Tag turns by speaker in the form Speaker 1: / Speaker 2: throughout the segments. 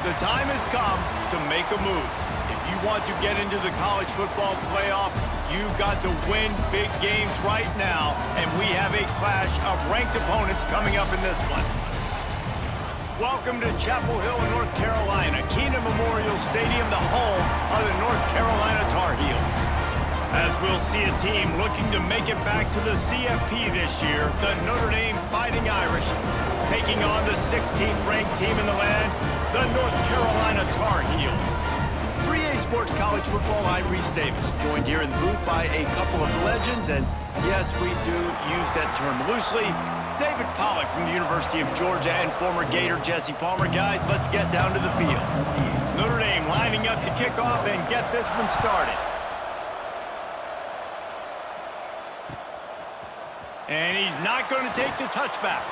Speaker 1: The time has come to make a move. If you want to get into the college football playoff, you've got to win big games right now, and we have a clash of ranked opponents coming up in this one. Welcome to Chapel Hill, North Carolina, Keenan Memorial Stadium, the home of the North Carolina Tar Heels. As we'll see a team looking to make it back to the CFP this year, the Notre Dame Fighting Irish, taking on the 16th ranked team in the land, the North Carolina Tar Heels. 3A Sports College Football, I'm Reese Davis, joined here in the booth by a couple of legends, and yes, we do use that term loosely. David Pollack from the University of Georgia and former Gator Jesse Palmer. Guys, let's get down to the field. Notre Dame lining up to kick off and get this one started. And he's not going to take the touchback.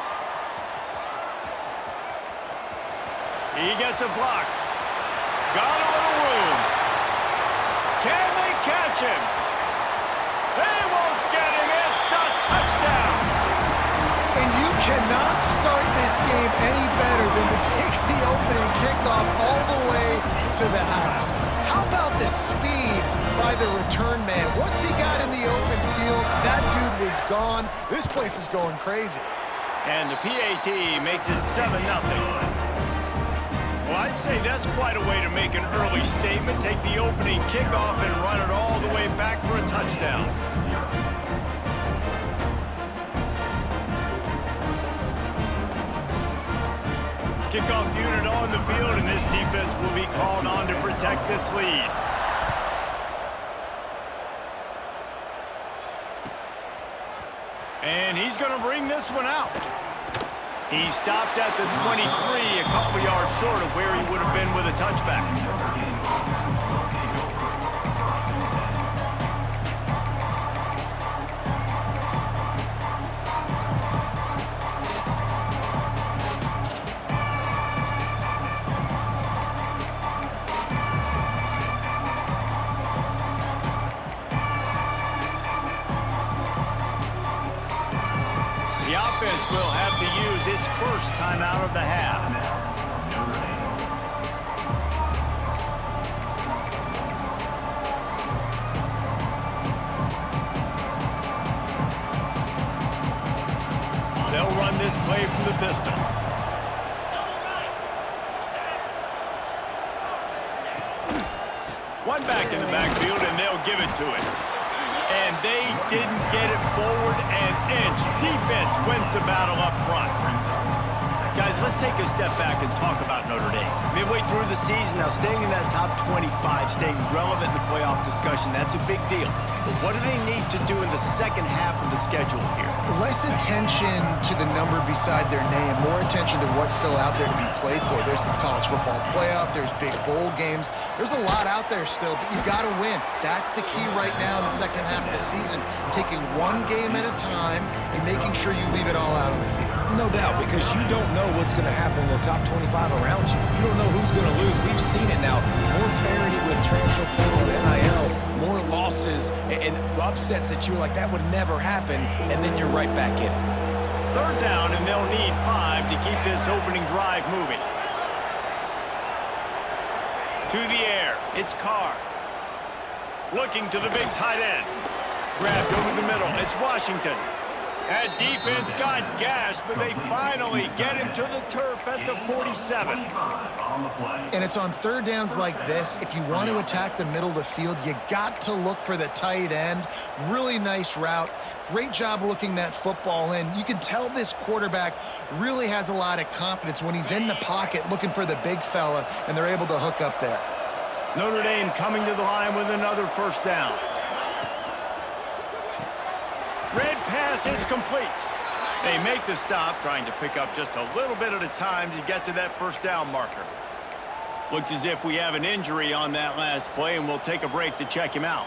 Speaker 1: He gets a block. Got a little room. Can they catch him? They won't get him. It's a touchdown.
Speaker 2: And you cannot start this game any better than to take the opening kickoff all the way to the house. How about the speed by the return man? Once he got in the open field, that dude was gone. This place is going crazy.
Speaker 1: And the PAT makes it 7-0. Well, I'd say that's quite a way to make an early statement. Take the opening kickoff and run it all the way back for a touchdown. Kickoff unit on the field, and this defense will be called on to protect this lead. And he's going to bring this one out. He stopped at the 23, a couple yards short of where he would have been with a touchback. The offense will have to use its first timeout of the half. They'll run this play from the pistol. One back in the backfield, and they'll give it to it. And they didn't get it forward an inch. Defense wins the battle up front. Guys, let's take a step back and talk about Notre Dame. Midway through the season, now staying in that top 25, staying relevant in the playoff discussion, that's a big deal. But what do they need to do in the second half of the schedule here?
Speaker 2: Less attention to the number beside their name, more attention to what's still out there to be played for. There's the college football playoff, there's big bowl games. There's a lot out there still, but you've got to win. That's the key right now in the second half of the season, taking one game at a time and making sure you leave it all out on the field.
Speaker 3: No doubt, because you don't know what's going to happen in the top 25 around you. You don't know who's going to lose. We've seen it now. More parity with transfer portal, NIL, more losses and upsets that you were like, that would never happen, and then you're right back in it.
Speaker 1: Third down, and they'll need 5 to keep this opening drive moving. To the air, it's Carr. Looking to the big tight end. Grabbed over the middle, it's Washington. That defense got gashed, but they finally get him to the turf at the 47.
Speaker 2: And it's on third downs like this, if you want to attack the middle of the field, you got to look for the tight end. Really nice route. Great job looking that football in. You can tell this quarterback really has a lot of confidence when he's in the pocket looking for the big fella, and they're able to hook up there.
Speaker 1: Notre Dame coming to the line with another first down. Red pass, it's complete. They make the stop, trying to pick up just a little bit at a time to get to that first down marker. Looks as if we have an injury on that last play, and we'll take a break to check him out.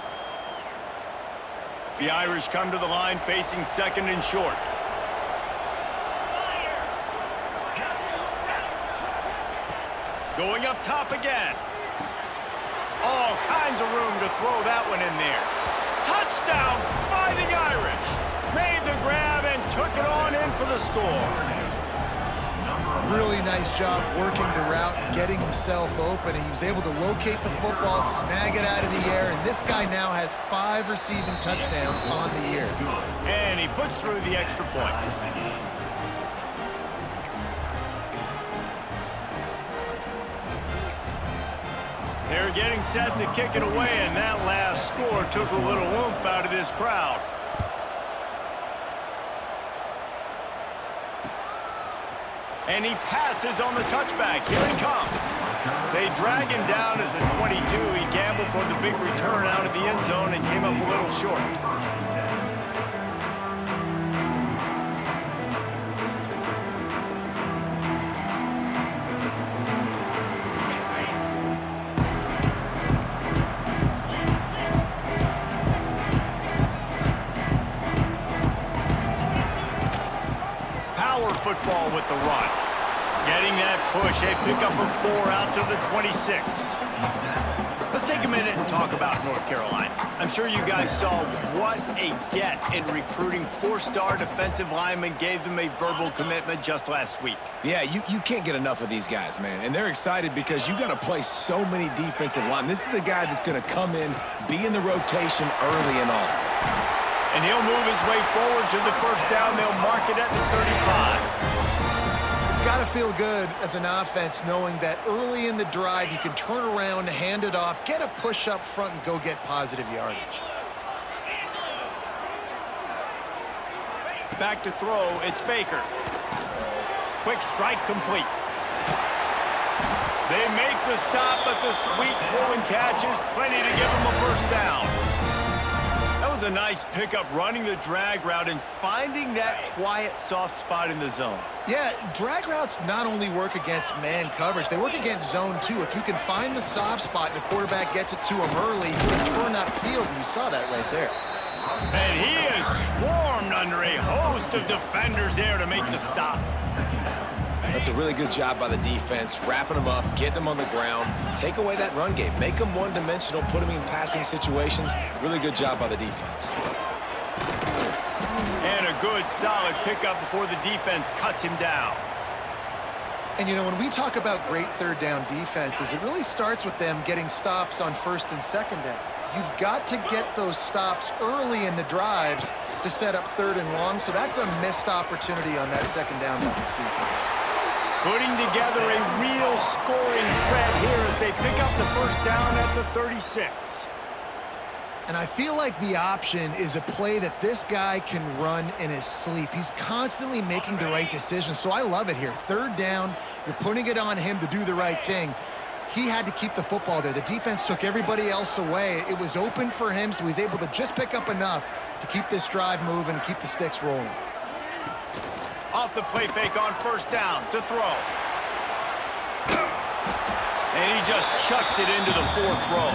Speaker 1: The Irish come to the line facing second and short. Going up top again. All kinds of room to throw that one in there. Touchdown, Fighting Irish. Made the grab and took it on in for the score.
Speaker 2: Really nice job working the route, getting himself open, and he was able to locate the football, snag it out of the air, and this guy now has 5 receiving touchdowns on the year.
Speaker 1: And he puts through the extra point. They're getting set to kick it away, and that last score took a little oomph out of this crowd. And he passes on the touchback. Here he comes. They drag him down at the 22. He gambled for the big return out of the end zone and came up a little short. Football with the run. Getting that push, a pickup of 4 out to the 26. Let's take a minute and talk about North Carolina. I'm sure you guys saw what a get in recruiting 4-star defensive linemen, gave them a verbal commitment just last week.
Speaker 3: Yeah, you can't get enough of these guys, man. And they're excited because you got to play so many defensive linemen. This is the guy that's going to come in, be in the rotation early and often.
Speaker 1: And he'll move his way forward to the first down. They'll mark it at the 35.
Speaker 2: It's got to feel good as an offense knowing that early in the drive you can turn around, hand it off, get a push up front, and go get positive yardage.
Speaker 1: Back to throw, it's Baker. Quick strike complete. They make the stop, but the sweet throw and catch is plenty to give them a first down. That was a nice pickup, running the drag route and finding that quiet, soft spot in the zone.
Speaker 2: Yeah, drag routes not only work against man coverage, they work against zone too. If you can find the soft spot and the quarterback gets it to him early, he can turn upfield, and you saw that right there.
Speaker 1: And he is swarmed under a host of defenders there to make the stop.
Speaker 3: That's a really good job by the defense, wrapping them up, getting them on the ground, take away that run game, make them one-dimensional, put them in passing situations. Really good job by the defense.
Speaker 1: And a good, solid pickup before the defense cuts him down.
Speaker 2: And, you know, when we talk about great third down defenses, it really starts with them getting stops on first and second down. You've got to get those stops early in the drives to set up third and long, so that's a missed opportunity on that second down by this defense.
Speaker 1: Putting together a real scoring threat here as they pick up the first down at the 36.
Speaker 2: And I feel like the option is a play that this guy can run in his sleep. He's constantly making the right decision, so I love it here. Third down, you're putting it on him to do the right thing. He had to keep the football there. The defense took everybody else away. It was open for him, so he's able to just pick up enough to keep this drive moving and keep the sticks rolling.
Speaker 1: Off the play fake on first down to throw. And he just chucks it into the fourth row.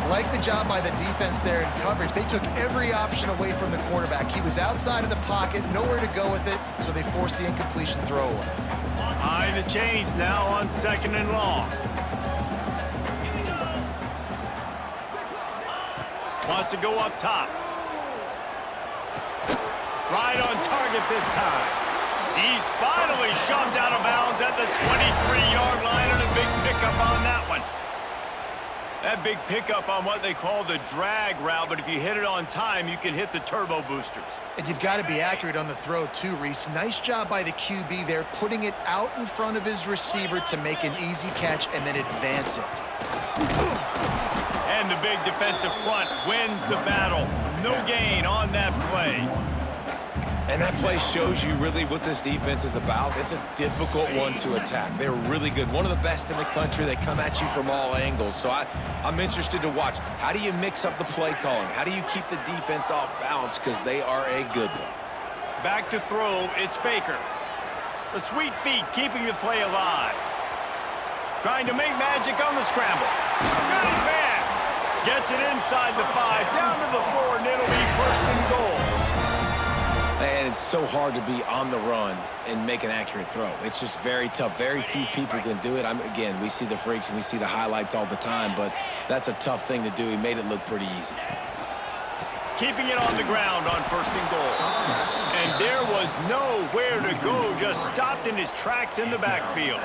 Speaker 2: Like the job by the defense there in coverage. They took every option away from the quarterback. He was outside of the pocket, nowhere to go with it, so they forced the incompletion throwaway.
Speaker 1: High the chains now on second and long. Wants to go up top. Right on target this time. He's finally shoved out of bounds at the 23-yard line, and a big pickup on that one. That big pickup on what they call the drag route, but if you hit it on time, you can hit the turbo boosters.
Speaker 2: And you've got to be accurate on the throw too, Reese. Nice job by the QB there, putting it out in front of his receiver to make an easy catch and then advance it.
Speaker 1: And the big defensive front wins the battle. No gain on that play.
Speaker 3: And that play shows you really what this defense is about. It's a difficult one to attack. They're really good. One of the best in the country. They come at you from all angles. So I'm interested to watch. How do you mix up the play calling? How do you keep the defense off balance? Because they are a good one.
Speaker 1: Back to throw, it's Baker. The sweet feet keeping the play alive. Trying to make magic on the scramble. Got his man. Gets it inside the 5, down to the 4, and it'll be first and goal.
Speaker 3: And it's so hard to be on the run and make an accurate throw. It's just very tough. Very few people can do it. Again, we see the freaks and we see the highlights all the time, but that's a tough thing to do. He made it look pretty easy.
Speaker 1: Keeping it on the ground on first and goal. And there was nowhere to go, just stopped in his tracks in the backfield.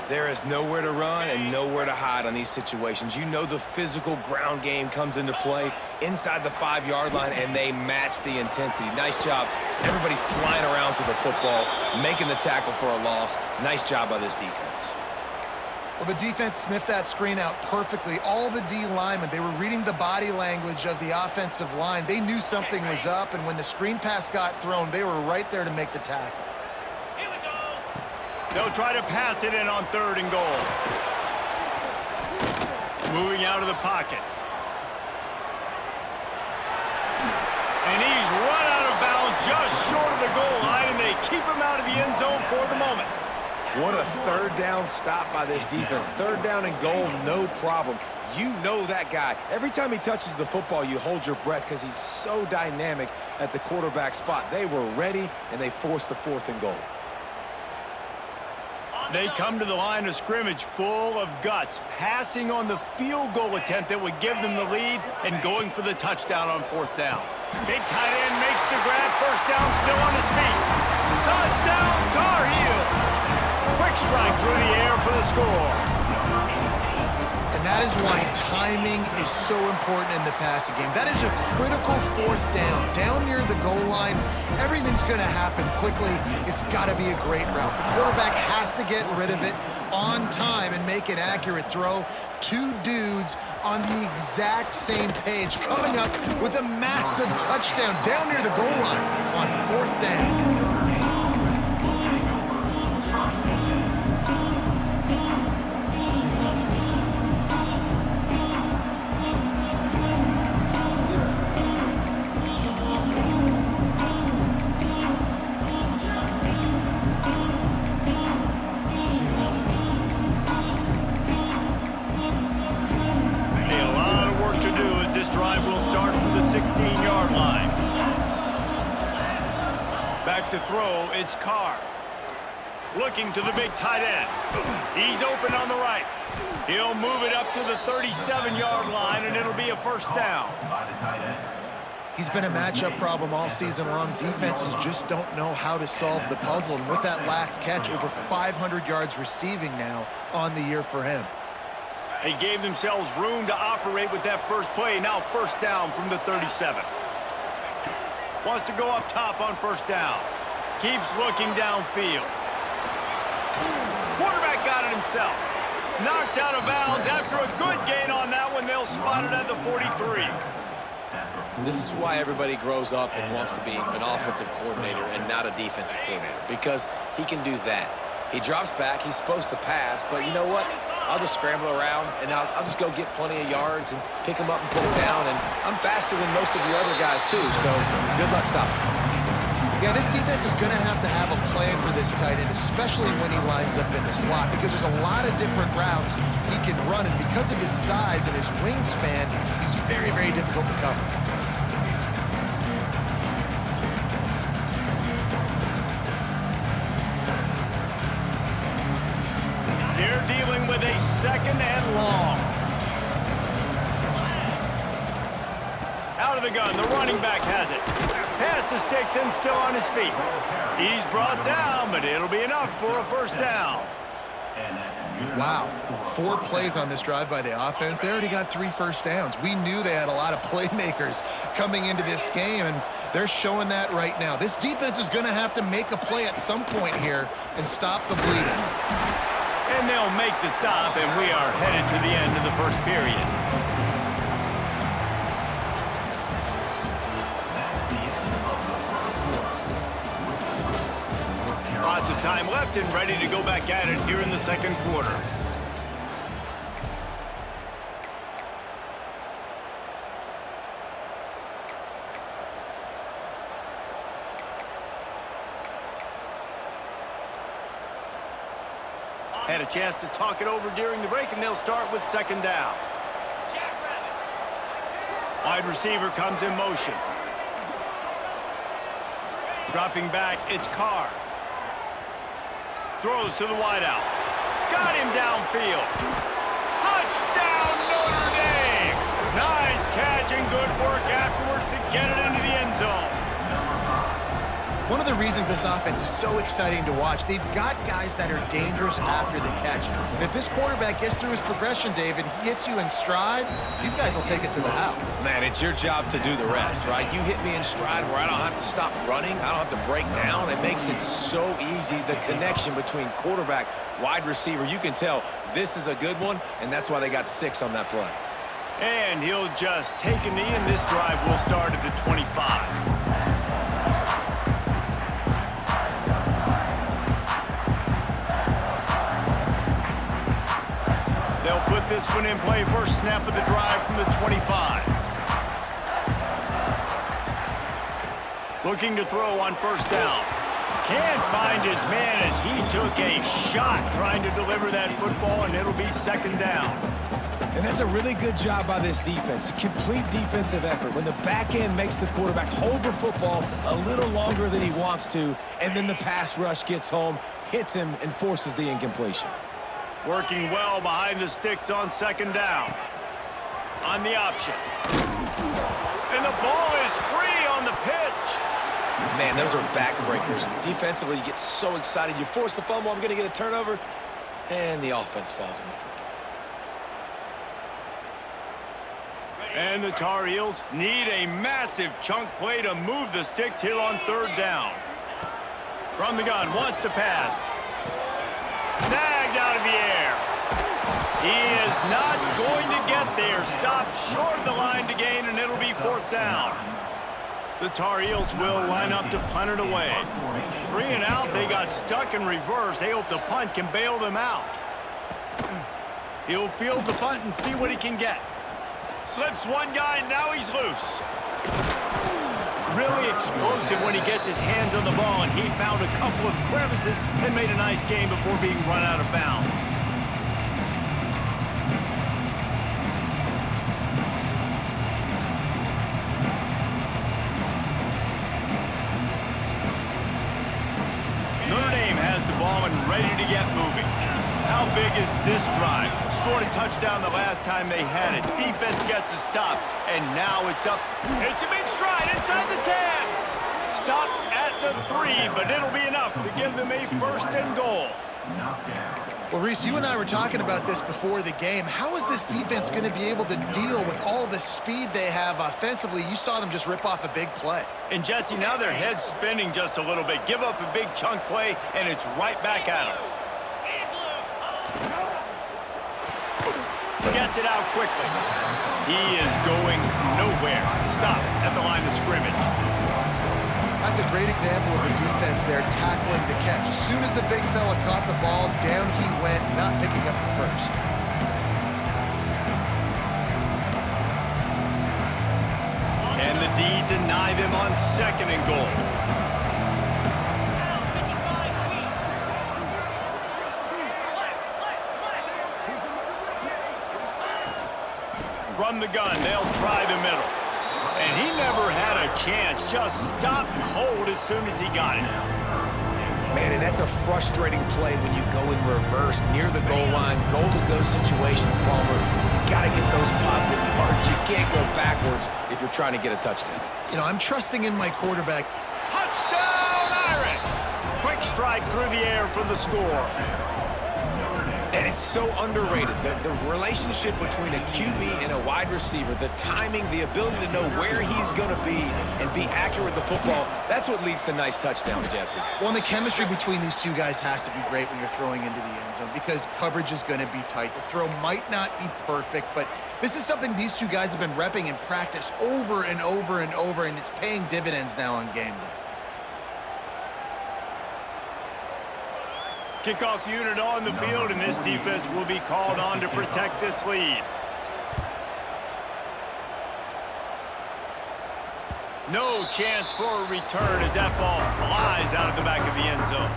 Speaker 3: There is nowhere to run and nowhere to hide on these situations. You know the physical ground game comes into play inside the 5-yard line, and they match the intensity. Nice job. Everybody flying around to the football, making the tackle for a loss. Nice job by this defense.
Speaker 2: Well, the defense sniffed that screen out perfectly. All the D linemen, they were reading the body language of the offensive line. They knew something was up, and when the screen pass got thrown, they were right there to make the tackle.
Speaker 1: They'll try to pass it in on 3rd and goal. Moving out of the pocket. And he's run out of bounds just short of the goal line, and they keep him out of the end zone for the moment.
Speaker 3: What a 3rd down stop by this defense. 3rd down and goal, no problem. You know that guy. Every time he touches the football, you hold your breath because he's so dynamic at the quarterback spot. They were ready, and they forced the 4th and goal.
Speaker 1: They come to the line of scrimmage full of guts, passing on the field goal attempt that would give them the lead and going for the touchdown on 4th down. Big tight end makes the grab, 1st down, still on his feet. Touchdown, Tar Heels! Quick strike through the air for the score.
Speaker 2: And that is why timing is so important in the passing game. That is a critical 4th down near the goal line. Everything's going to happen quickly. It's got to be a great route. The quarterback has to get rid of it on time and make an accurate throw. 2 dudes on the exact same page coming up with a massive touchdown down near the goal line on 4th down.
Speaker 1: To throw, it's Carr. Looking to the big tight end. He's open on the right. He'll move it up to the 37-yard line, and it'll be a 1st down.
Speaker 2: He's been a matchup problem all season long. Defenses just don't know how to solve the puzzle. And with that last catch, over 500 yards receiving now on the year for him.
Speaker 1: They gave themselves room to operate with that first play. Now 1st down from the 37. Wants to go up top on 1st down. Keeps looking downfield. Quarterback got it himself. Knocked out of bounds after a good gain on that one. They'll spot it at the 43.
Speaker 3: This is why everybody grows up and wants to be an offensive coordinator and not a defensive coordinator, because he can do that. He drops back. He's supposed to pass, but you know what? I'll just scramble around, and I'll just go get plenty of yards and pick him up and put him down. And I'm faster than most of your other guys, too, so good luck stopping.
Speaker 2: Yeah, this defense is going to have a plan for this tight end, especially when he lines up in the slot, because there's a lot of different routes he can run, and because of his size and his wingspan, he's very, very difficult to cover.
Speaker 1: They're dealing with a 2nd and long. Out of the gun, the running back has it. Pass to sticks and still on his feet. He's brought down, but it'll be enough for a 1st down.
Speaker 2: Wow, 4 plays on this drive by the offense. They already got 3 first downs. We knew they had a lot of playmakers coming into this game, and they're showing that right now. This defense is going to have to make a play at some point here and stop the bleeding.
Speaker 1: And they'll make the stop, and we are headed to the end of the first period. Lots of time left and ready to go back at it here in the 2nd quarter. Had a chance to talk it over during the break, and they'll start with 2nd down. Wide receiver comes in motion. Dropping back, it's Carr. Throws to the wideout. Got him downfield. Touchdown, Notre Dame! Nice catch and good work afterwards to get it into the end zone.
Speaker 2: One of the reasons this offense is so exciting to watch, they've got guys that are dangerous after the catch. And if this quarterback gets through his progression, David, he hits you in stride, these guys will take it to the house.
Speaker 3: Man, it's your job to do the rest, right? You hit me in stride where I don't have to stop running. I don't have to break down. It makes it so easy, the connection between quarterback, wide receiver. You can tell this is a good one, and that's why they got 6 on that play.
Speaker 1: And he'll just take a knee, and this drive will start at the 25. They'll put this one in play. First snap of the drive from the 25. Looking to throw on first down. Can't find his man as he took a shot trying to deliver that football, and it'll be second down.
Speaker 3: And that's a really good job by this defense. Complete defensive effort. When the back end makes the quarterback hold the football a little longer than he wants to, and then the pass rush gets home, hits him, and forces the incompletion.
Speaker 1: Working well behind the sticks on second down. On the option. And the ball is free on the pitch.
Speaker 3: Man, those are backbreakers. Defensively, you get so excited. You force the fumble, I'm going to get a turnover, and the offense falls on the football.
Speaker 1: And the Tar Heels need a massive chunk play to move the sticks here on third down. From the gun, wants to pass. Snagged out of the air. He is not going to get there. Stopped short of the line to gain, and it'll be fourth down. The Tar Heels will line up to punt it away. 3 and out, they got stuck in reverse. They hope the punt can bail them out. He'll field the punt and see what he can get. Slips one guy, and now he's loose. Really explosive when he gets his hands on the ball, and he found a couple of crevices and made a nice game before being run out of bounds. Notre Dame has the ball and ready to get moving. How big is this drive? Scored a touchdown the last time they had it. Defense gets a stop, and now it's up. It's a big stride inside the 10. Stop at the 3, but it'll be enough to give them a first and goal.
Speaker 2: Well, Reese, you and I were talking about this before the game. How is this defense going to be able to deal with all the speed they have offensively? You saw them just rip off a big play.
Speaker 1: And, Jesse, now their head's spinning just a little bit. Give up a big chunk play, and it's right back at them. Gets it out quickly. He is going nowhere. Stop at the line of scrimmage.
Speaker 2: That's a great example of the defense there tackling the catch. As soon as the big fella caught the ball, down he went, not picking up the first.
Speaker 1: Can the D deny them on second and goal? From the gun, they'll try the middle. And he never had a chance. Just stopped cold as soon as he got it.
Speaker 3: Man, and that's a frustrating play when you go in reverse near the goal line, goal-to-go situations, Palmer. You got to get those positive yards. You can't go backwards if you're trying to get a touchdown.
Speaker 2: You know, I'm trusting in my quarterback.
Speaker 1: Touchdown, Irish! Quick strike through the air for the score.
Speaker 3: And it's so underrated. The relationship between a QB and a wide receiver, the timing, the ability to know where he's going to be and be accurate with the football, that's what leads to nice touchdowns, Jesse.
Speaker 2: Well, and the chemistry between these two guys has to be great when you're throwing into the end zone because coverage is going to be tight. The throw might not be perfect, but this is something these two guys have been repping in practice over and over and over, and it's paying dividends now on game day.
Speaker 1: Kickoff unit on the field, and this defense will be called on to protect this lead. No chance for a return as that ball flies out of the back of the end zone.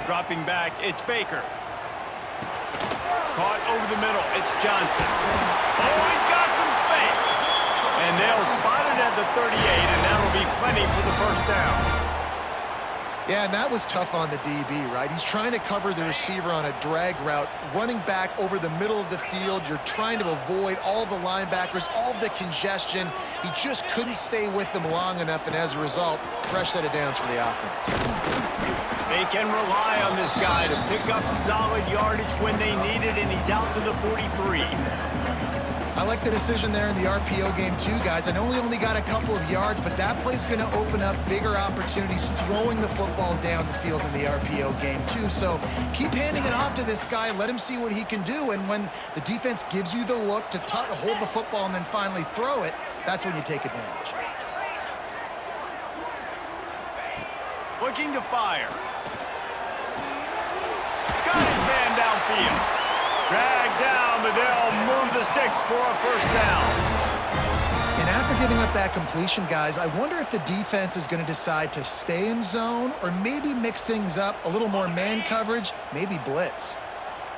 Speaker 1: Dropping back, it's Baker. Caught over the middle, it's Johnson. Oh, he's got some space. And they'll spot it at the 38, and that'll be plenty for the first down.
Speaker 2: Yeah, and that was tough on the DB, right? He's trying to cover the receiver on a drag route, running back over the middle of the field. You're trying to avoid all the linebackers, all of the congestion. He just couldn't stay with them long enough, and as a result, fresh set of downs for the offense.
Speaker 1: They can rely on this guy to pick up solid yardage when they need it, and he's out to the 43.
Speaker 2: I like the decision there in the RPO game too, guys. I know he only got a couple of yards, but that play's going to open up bigger opportunities throwing the football down the field in the RPO game too. So keep handing it off to this guy. Let him see what he can do. And when the defense gives you the look to hold the football and then finally throw it, that's when you take advantage.
Speaker 1: Looking to fire. Got his man downfield. Drag down, but they'll move the sticks for a first down.
Speaker 2: And after giving up that completion, guys, I wonder if the defense is going to decide to stay in zone or maybe mix things up, a little more man coverage, maybe blitz.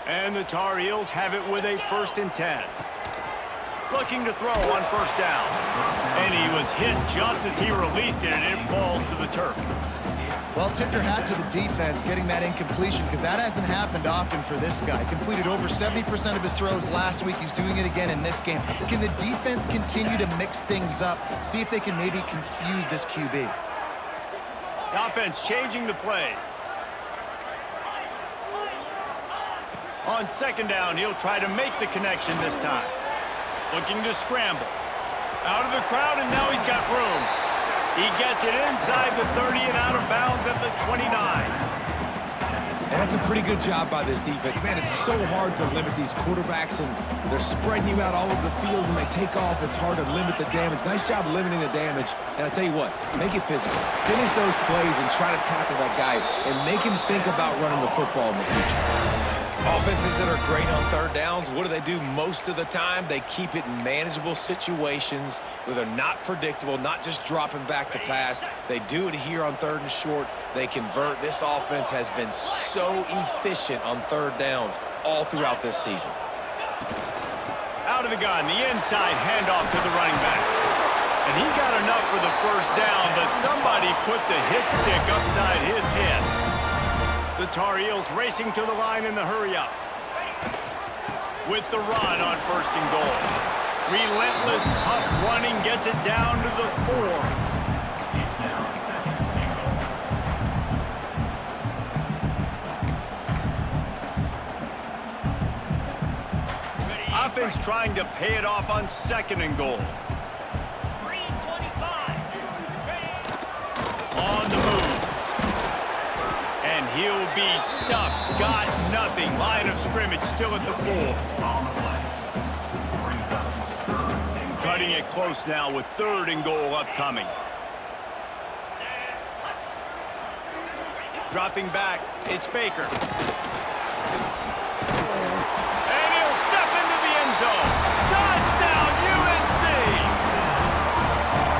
Speaker 1: And the Tar Heels have it with a 1st and 10. Looking to throw on first down. And he was hit just as he released it, and it falls to the turf.
Speaker 2: Well, tip your hat to the defense getting that incompletion because that hasn't happened often for this guy. Completed over 70% of his throws last week. He's doing it again in this game. Can the defense continue to mix things up? See if they can maybe confuse this QB.
Speaker 1: The offense changing the play. On 2nd down, he'll try to make the connection this time. Looking to scramble. Out of the crowd, and now he's got room. He gets it inside the 30 and out of bounds at the 29.
Speaker 3: And that's a pretty good job by this defense. Man, it's so hard to limit these quarterbacks, and they're spreading you out all over the field. When they take off, it's hard to limit the damage. Nice job limiting the damage. And I tell you what, make it physical. Finish those plays and try to tackle that guy and make him think about running the football in the future. Offenses that are great on 3rd downs, what do most of the time? They keep it in manageable situations where they're not predictable, not just dropping back to pass. They do it here on 3rd and short. They convert. This offense has been so efficient on 3rd downs all throughout this season.
Speaker 1: Out of the gun, the inside handoff to the running back. And he got enough for the first down, but somebody put the hit stick upside his head. The Tar Heels racing to the line in the hurry-up. With the run on 1st and goal. Relentless, tough running gets it down to the 4. Offense trying to pay it off on 2nd and goal. On the move. And he'll be stuffed. Got nothing. Line of scrimmage still at the 4. Cutting it close now with 3rd and goal upcoming. Dropping back. It's Baker. And he'll step into the end zone. Touchdown, UNC!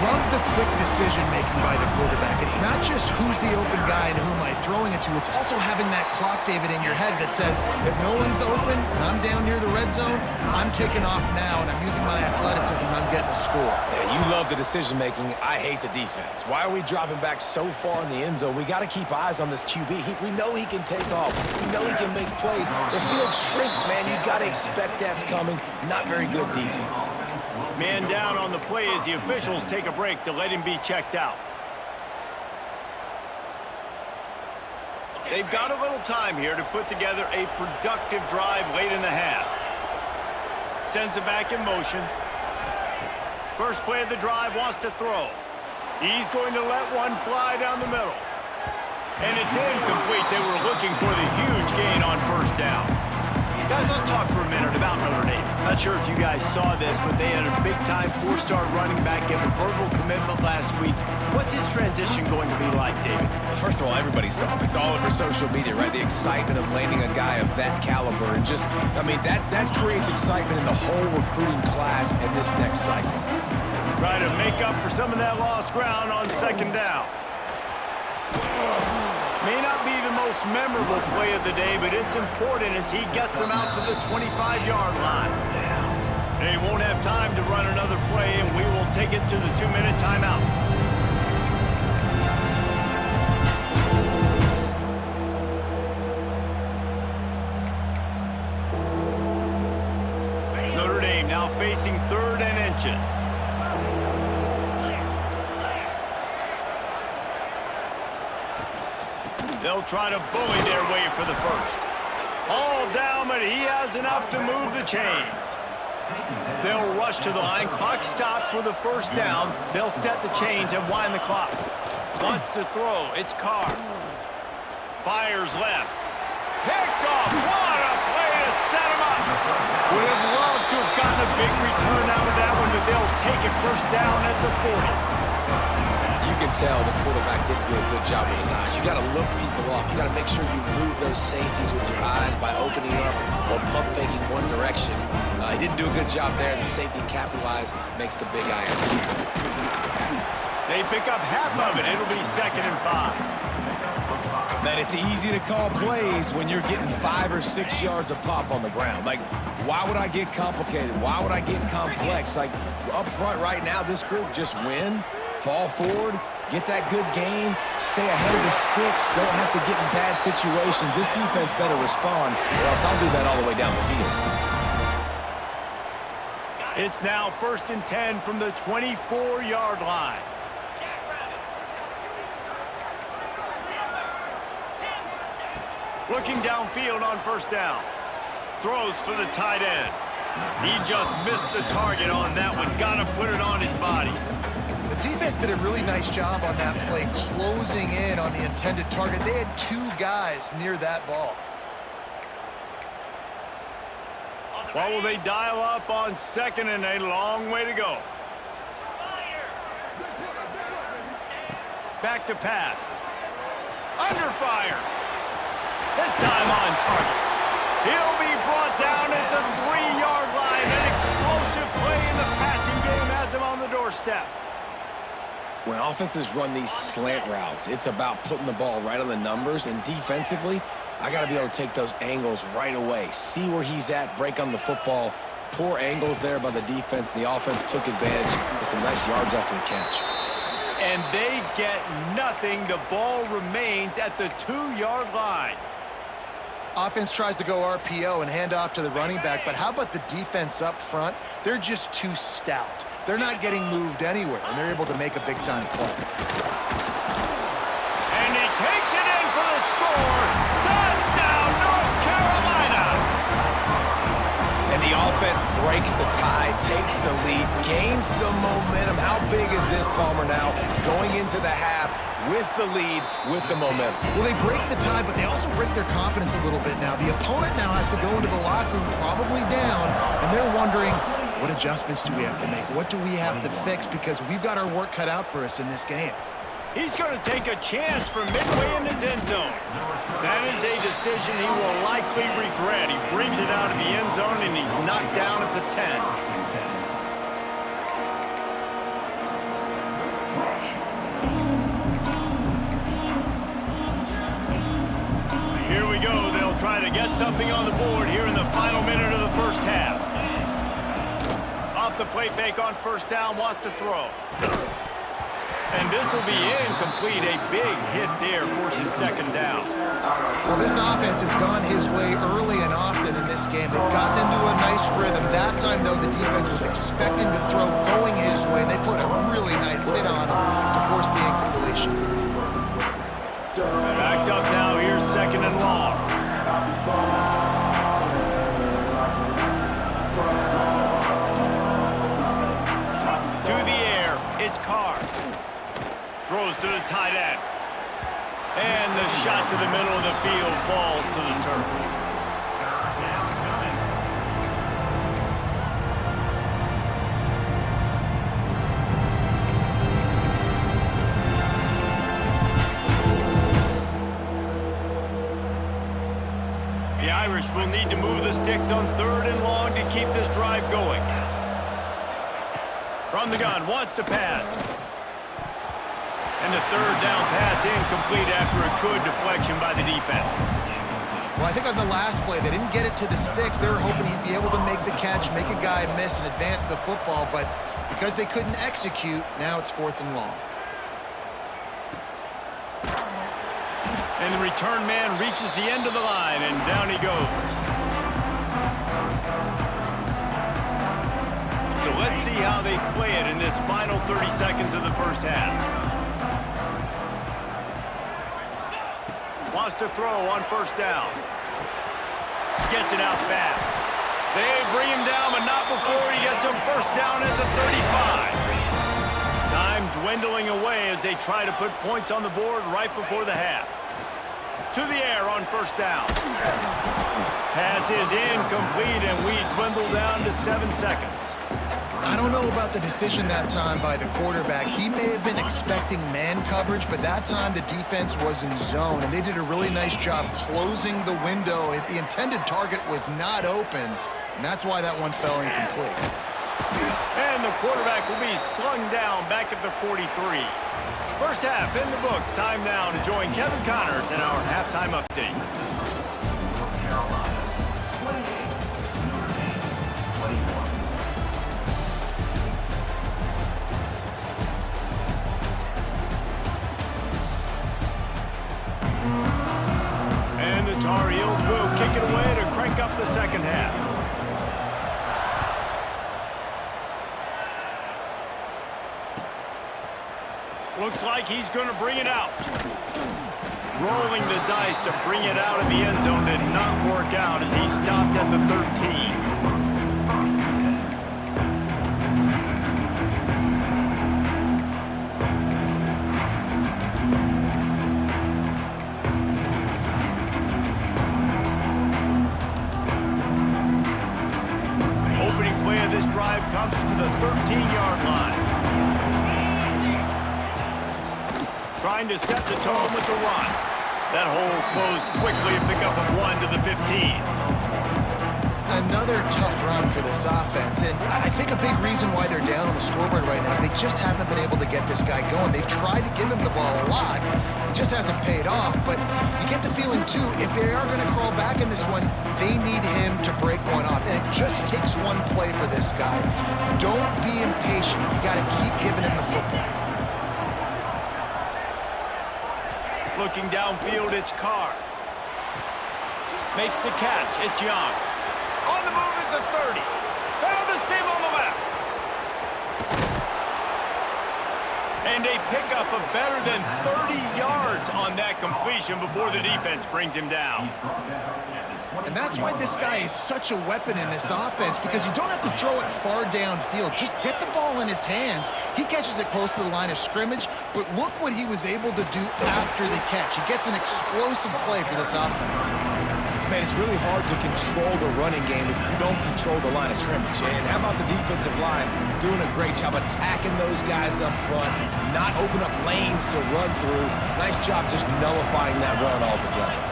Speaker 2: Love the quick decision-making by the quarterback. It's not just who's the open guy and who am I throwing it to. It's also having that clock, David, in your head that says, if no one's open and I'm down near the red zone, I'm taking off now, and I'm using my athleticism, and I'm getting a score.
Speaker 3: Yeah, you love the decision-making. I hate the defense. Why are we dropping back so far in the end zone? We got to keep eyes on this QB. We know he can take off. We know he can make plays. The field shrinks, man. You got to expect that's coming. Not very good defense.
Speaker 1: Man down on the play as the officials take a break to let him be checked out. They've got a little time here to put together a productive drive late in the half. Sends it back in motion. First play of the drive, wants to throw. He's going to let one fly down the middle. And it's incomplete. They were looking for the huge gain on 1st down. Guys, let's talk for a minute about Notre Dame. Not sure if you guys saw this, but they had a big-time 4-star running back give a verbal commitment last week. What's his transition going to be like, David?
Speaker 3: Well, first of all, everybody saw it. It's all over social media, right? The excitement of landing a guy of that caliber. And just, I mean, that creates excitement in the whole recruiting class in this next cycle.
Speaker 1: Try to make up for some of that lost ground on 2nd down. May not be the most memorable play of the day, but it's important as he gets them out to the 25-yard line. They won't have time to run another play, and we will take it to the 2-minute timeout. inches. They'll try to bully their way for the first. All down, but he has enough to move the chains. They'll rush to the line. Clock stopped for the first down. They'll set the chains and wind the clock. Wants to throw. It's Carr. Fires left. Picked off. What a play to set him up. Would have loved to have gotten a big return out of that one, but they'll take it first down at the 40.
Speaker 3: You can tell the quarterback didn't do a good job with his eyes. You got to look people off. You got to make sure you move those safeties with your eyes by opening up or pump faking one direction. He didn't do a good job there. The safety capitalized, makes the big INT.
Speaker 1: They pick up half of it. It'll be 2nd and 5.
Speaker 3: Man, it's easy to call plays when you're getting 5 or 6 yards of pop on the ground. Like, why would I get complicated? Why would I get complex? Like, up front right now, this group just win, fall forward, get that good gain, stay ahead of the sticks, don't have to get in bad situations. This defense better respond, or else I'll do that all the way down the field.
Speaker 1: It's now 1st and 10 from the 24-yard line. Looking downfield on first down. Throws for the tight end. He just missed the target on that one. Got to put it on his body.
Speaker 2: The defense did a really nice job on that play, closing in on the intended target. They had 2 guys near that ball.
Speaker 1: What will they dial up on 2nd and a long way to go? Back to pass. Under fire. This time on target. He'll be brought down at the 3-yard line. An explosive play in the passing game has him on the doorstep.
Speaker 3: When offenses run these slant routes, it's about putting the ball right on the numbers, and defensively, I got to be able to take those angles right away, see where he's at, break on the football. Poor angles there by the defense. The offense took advantage with some nice yards after the catch.
Speaker 1: And they get nothing. The ball remains at the 2-yard line.
Speaker 2: Offense tries to go RPO and hand off to the running back, but how about the defense up front? They're just too stout. They're not getting moved anywhere, and they're able to make a big-time play.
Speaker 1: And he takes it in for the score. Touchdown, North Carolina!
Speaker 3: And the offense breaks the tie, takes the lead, gains some momentum. How big is this, Palmer, now? Going into the half with the lead, with the momentum.
Speaker 2: Well, they break the tie, but they also break their confidence a little bit now. The opponent now has to go into the locker room probably down, and they're wondering, what adjustments do we have to make? What do we have to fix? Because we've got our work cut out for us in this game.
Speaker 1: He's going to take a chance from midway in his end zone. That is a decision he will likely regret. He brings it out of the end zone, and he's knocked down at the 10. Here we go. They'll try to get something on the board here in the final minute of the first half. Off the play fake on first down, wants to throw. And this will be incomplete. A big hit there forces 2nd down.
Speaker 2: Well, this offense has gone his way early and often in this game. They've gotten into a nice rhythm. That time, though, the defense was expecting the throw going his way, and they put a really nice hit on him to force the incompletion.
Speaker 1: Backed up now. Here's 2nd and long. To the air. It's Carr. Throws to the tight end. And the shot to the middle of the field falls to the turf. The Irish will need to move the sticks on 3rd and long to keep this drive going. From the gun, wants to pass. And the 3rd down pass incomplete after a good deflection by the defense.
Speaker 2: Well, I think on the last play, they didn't get it to the sticks. They were hoping he'd be able to make the catch, make a guy miss, and advance the football. But because they couldn't execute, now it's 4th and long.
Speaker 1: And the return man reaches the end of the line, and down he goes. So let's see how they play it in this final 30 seconds of the first half. Wants to throw on first down. Gets it out fast. They bring him down, but not before he gets a first down at the 35. Time dwindling away as they try to put points on the board right before the half. To the air on first down. Pass is incomplete, and we dwindle down to 7 seconds.
Speaker 2: I don't know about the decision that time by the quarterback. He may have been expecting man coverage, but that time the defense was in zone, and they did a really nice job closing the window. The intended target was not open, and that's why that one fell incomplete.
Speaker 1: And the quarterback will be slung down back at the 43. First half in the books. Time now to join Kevin Connors in our halftime update. And the Tar Heels will kick it away to crank up the second half. Looks like he's going to bring it out. Rolling the dice to bring it out of the end zone did not work out as he stopped at the 13. Opening play of this drive comes from the 13-yard line. Trying to set the tone with the run. That hole closed quickly, a pickup of 1 to the 15.
Speaker 2: Another tough run for this offense, and I think a big reason why they're down on the scoreboard right now is they just haven't been able to get this guy going. They've tried to give him the ball a lot. It just hasn't paid off, but you get the feeling, too, if they are going to crawl back in this one, they need him to break one off, and it just takes one play for this guy. Don't be impatient. You got to keep giving him the football.
Speaker 1: Looking downfield, it's Carr. Makes the catch. It's Young. On the move at the 30. Found a seam on the left. And a pickup of better than 30 yards on that completion before the defense brings him down.
Speaker 2: And that's why this guy is such a weapon in this offense, because you don't have to throw it far downfield. Just get the ball in his hands. He catches it close to the line of scrimmage, but look what he was able to do after the catch. He gets an explosive play for this offense.
Speaker 3: Man, it's really hard to control the running game if you don't control the line of scrimmage. And how about the defensive line doing a great job attacking those guys up front, not open up lanes to run through. Nice job just nullifying that run altogether.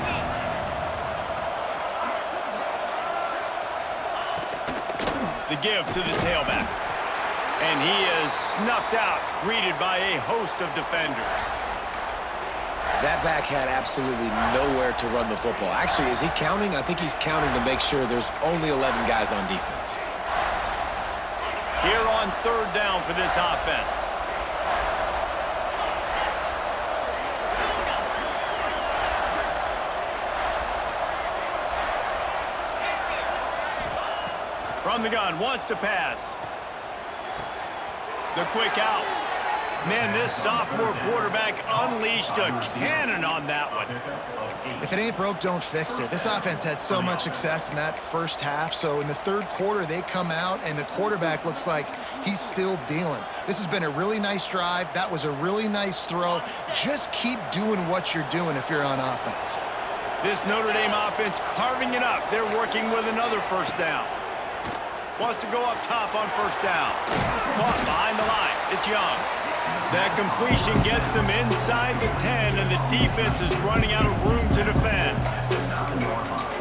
Speaker 1: The give to the tailback. And he is snuffed out, greeted by a host of defenders.
Speaker 3: That back had absolutely nowhere to run the football. Actually, is he counting? I think he's counting to make sure there's only 11 guys on defense.
Speaker 1: Here on third down for this offense. From the gun, wants to pass. The quick out. Man, this sophomore quarterback unleashed a cannon on that one.
Speaker 2: If it ain't broke, don't fix it. This offense had so much success in that first half, so in the third quarter, they come out, and the quarterback looks like he's still dealing. This has been a really nice drive. That was a really nice throw. Just keep doing what you're doing if you're on offense.
Speaker 1: This Notre Dame offense carving it up. They're working with another first down. Wants to go up top on first down. Caught behind the line. It's Young. That completion gets them inside the 10, and the defense is running out of room to defend.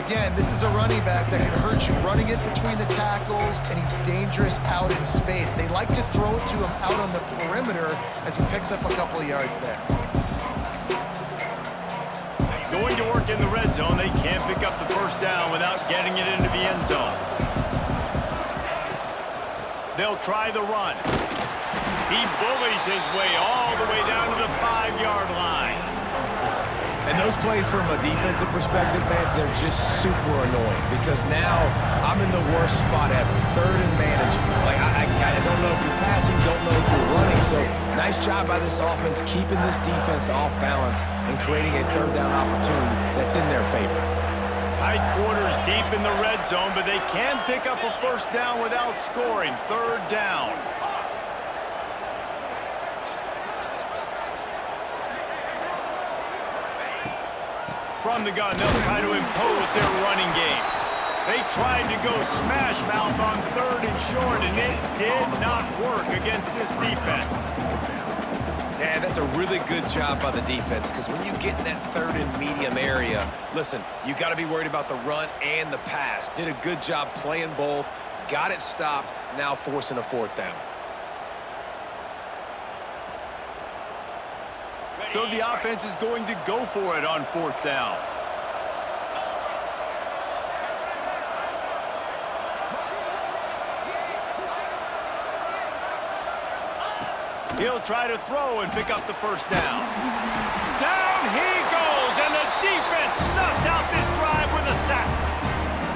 Speaker 2: Again, this is a running back that can hurt you running it between the tackles, and he's dangerous out in space. They like to throw it to him out on the perimeter as he picks up a couple of yards there.
Speaker 1: Going to work in the red zone. They can't pick up the first down without getting it into the end zone. They'll try the run. He bullies his way all the way down to the 5-yard line.
Speaker 3: And those plays from a defensive perspective, man, they're just super annoying because now I'm in the worst spot ever, third and managing. Like, I don't know if you're passing, don't know if you're running. So nice job by this offense keeping this defense off balance and creating a third down opportunity that's in their favor.
Speaker 1: Tight quarters deep in the red zone, but they can pick up a first down without scoring. Third down. From the gun, they'll try to impose their running game. They tried to go smash mouth on third and short, and it did not work against this defense.
Speaker 3: Yeah, that's a really good job by the defense because when you get in that third and medium area, listen, you got to be worried about the run and the pass. Did a good job playing both, got it stopped, now forcing a fourth down.
Speaker 1: So the offense is going to go for it on fourth down. He'll try to throw and pick up the first down. Down he goes, and the defense snuffs out this drive with a sack.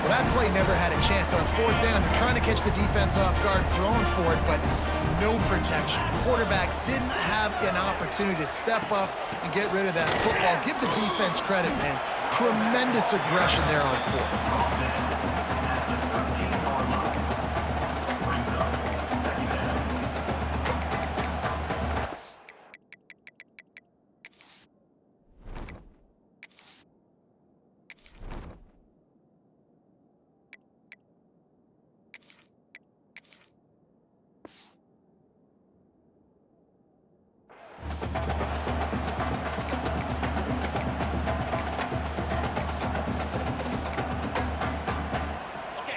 Speaker 2: Well, that play never had a chance on fourth down. They're trying to catch the defense off guard, throwing for it, but no protection. Quarterback didn't have an opportunity to step up and get rid of that football. Give the defense credit, man. Tremendous aggression there on fourth.